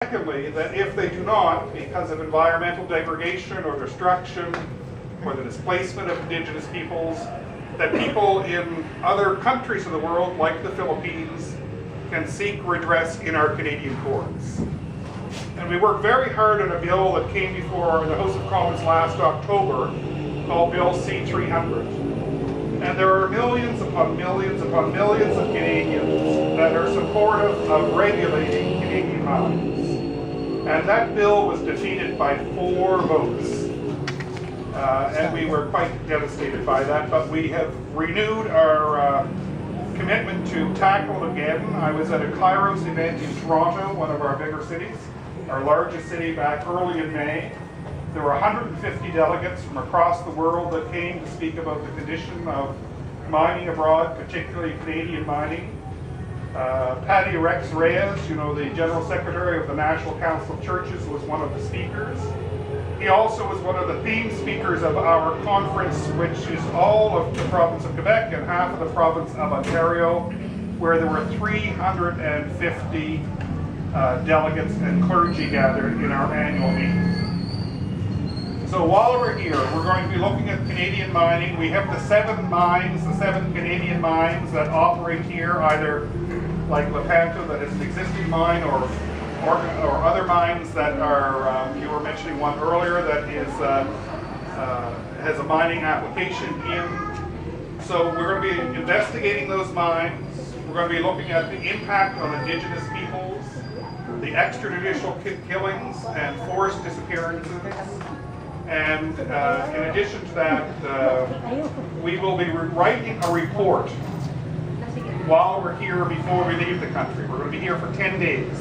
Secondly, that if they do not, because of environmental degradation or destruction or the displacement of indigenous peoples, that people in other countries of the world, like the Philippines, can seek redress in our Canadian courts. And we worked very hard on a bill that came before the House of Commons last October called Bill C-300. And there are millions upon millions upon millions of Canadians that are supportive of regulating Canadian mines. And that bill was defeated by 4 votes. And we were quite devastated by that, but we have renewed our commitment to tackle it again. I was at a Kairos event in Toronto, one of our bigger cities, our largest city, back early in May. There were 150 delegates from across the world that came to speak about the condition of mining abroad, particularly Canadian mining. Patty Rex Reyes, the General Secretary of the National Council of Churches, was one of the speakers. He also was one of the theme speakers of our conference, which is all of the province of Quebec and half of the province of Ontario, where there were 350 delegates and clergy gathered in our annual meeting. So while we're here, we're going to be looking at Canadian mining. We have the 7 Canadian mines that operate here, either like Lepanto, that is an existing mine, or other mines that are, you were mentioning one earlier that is has a mining application in. So we're going to be investigating those mines. We're going to be looking at the impact on indigenous peoples, the extrajudicial killings and forced disappearances. And in addition to that, we will be writing a report while we're here before we leave the country. We're going to be here for 10 days.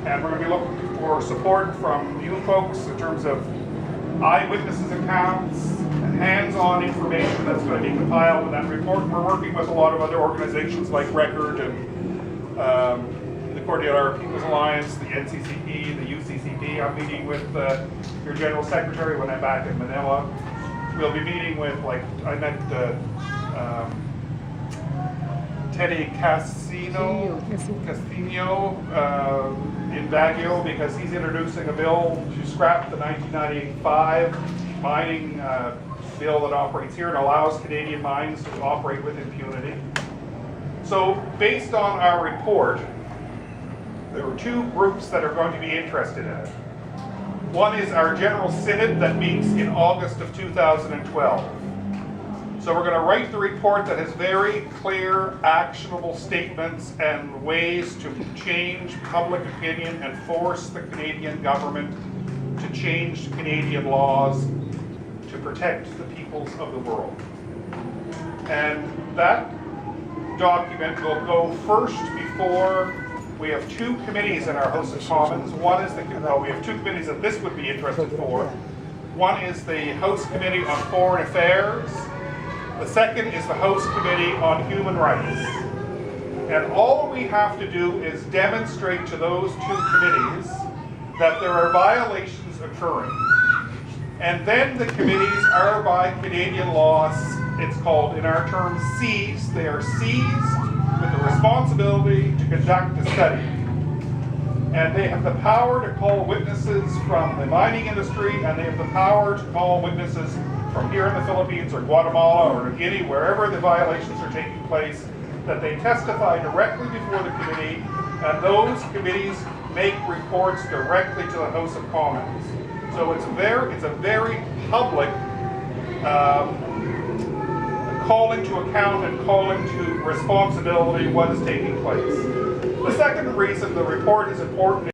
And we're going to be looking for support from you folks in terms of eyewitnesses accounts and hands-on information that's going to be compiled in that report. We're working with a lot of other organizations like Record and the Cordillera People's Alliance, the NCCP, the UCCP. I'm meeting with your General Secretary when I'm back in Manila. We'll be meeting with, I met Teddy Casino in Baguio, because he's introducing a bill to scrap the 1995 mining bill that operates here and allows Canadian mines to operate with impunity. So based on our report, there are 2 groups that are going to be interested in it. One is our General Synod that meets in August of 2012. So we're going to write the report that has very clear, actionable statements and ways to change public opinion and force the Canadian government to change Canadian laws to protect the peoples of the world. And that document will go first before. We have 2 committees in our House of Commons. One is we have 2 committees that this would be interested for. One is the House Committee on Foreign Affairs. The second is the House Committee on Human Rights. And all we have to do is demonstrate to those 2 committees that there are violations occurring. And then the committees are, by Canadian law, it's called in our terms seized. They are seized with the responsibility to conduct a study. And they have the power to call witnesses from the mining industry, and they have the power to call witnesses from here in the Philippines or Guatemala or Guinea, wherever the violations are taking place, that they testify directly before the committee, and those committees make reports directly to the House of Commons. So it's a very public calling to account and calling to responsibility what is taking place. The second reason the report is important